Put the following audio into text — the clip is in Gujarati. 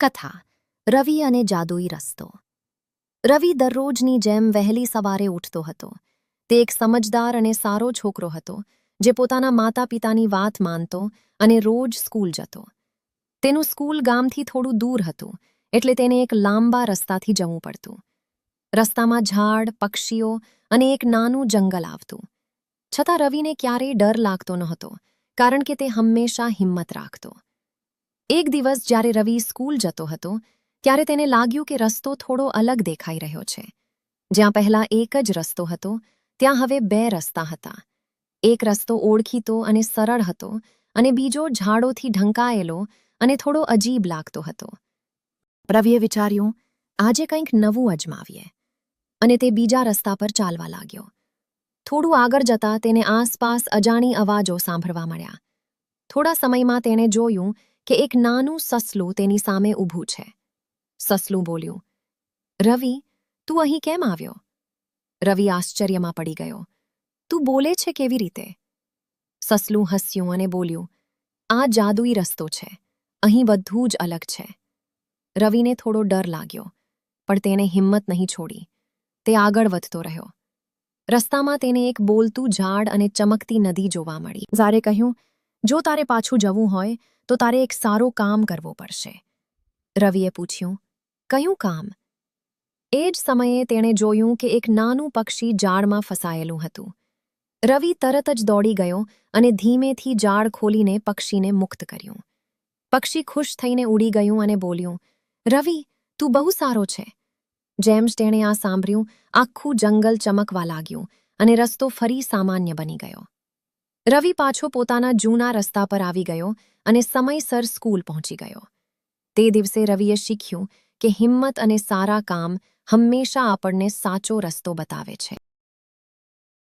કથા રવિ અને જાદુઈ રસ્તો. રવિ દરરોજની જેમ વહેલી સવારે ઉઠતો હતો. તે એક સમજદાર અને સારો છોકરો હતો, જે પોતાના માતા પિતાની વાત માનતો અને રોજ સ્કૂલ જતો. તેનું સ્કૂલ ગામથી થોડું દૂર હતું, એટલે તેને એક લાંબા રસ્તાથી જવું પડતું. રસ્તામાં ઝાડ, પક્ષીઓ અને એક નાનું જંગલ આવતું. છતાં રવિને ક્યારેય ડર લાગતો નહોતો, કારણ કે તે હંમેશા હિંમત રાખતો. એક દિવસ જ્યારે રવિ સ્કૂલ જતો હતો, ત્યારે તેને લાગ્યું કે રસ્તો થોડો અલગ દેખાઈ રહ્યો છે. જ્યાં પહેલા એક જ રસ્તો હતો, ત્યાં હવે બે રસ્તા હતા. એક રસ્તો ઓળખીતો અને સરળ હતો, અને બીજો ઝાડોથી ઢંકાયેલો અને થોડો અજીબ લાગતો હતો. રવિએ વિચાર્યું, આજે કંઈક નવું અજમાવીએ, અને તે બીજા રસ્તા પર ચાલવા લાગ્યો. થોડું આગળ જતાં તેને આસપાસ અજાણી અવાજો સાંભળવા મળ્યા. થોડા સમયમાં તેણે જોયું કે એક નાનું સસલું તેની સામે ઊભું છે. સસલું બોલ્યું, "રવિ, તું અહીં કેમ આવ્યો?" રવિ આશ્ચર્યમાં પડી ગયો. "તું બોલે છે કેવી રીતે?" સસલું હસ્યું અને બોલ્યું, "આ જાદુઈ રસ્તો છે. અહીં બધું જ અલગ છે." રવિને થોડો ડર લાગ્યો, પણ તેને હિંમત નહીં છોડી. તે આગળ વધતો રહ્યો. રસ્તામાં તેને એક બોલતું ઝાડ અને ચમકતી નદી જોવા મળી. ઝાડે કહ્યું, "જો તારે પાછું જવું હોય તો તારે એક સારું કામ કરવું પડશે." રવિએ પૂછ્યું, "કયું કામ?" એ જ સમયે તેણે જોયું કે એક નાનું પક્ષી ઝાડમાં ફસાયેલું હતું. રવિ તરત જ દોડી ગયો અને ધીમેથી ઝાડ ખોલીને પક્ષીને મુક્ત કર્યું. પક્ષી ખુશ થઈને ઉડી ગયું અને બોલ્યું, "રવિ, તું બહુ સારો છે." જેમ જ તેણે આ સાંભળ્યું, આખું જંગલ ચમકવા લાગ્યું અને રસ્તો ફરી સામાન્ય બની ગયો. રવિ પાછો પોતાના જૂના રસ્તા પર આવી ગયો અને સમયસર સ્કૂલ પહોંચી ગયો. તે દિવસે રવિએ શીખ્યું કે હિંમત અને સારા કામ હંમેશા આપણને સાચો રસ્તો બતાવે છે.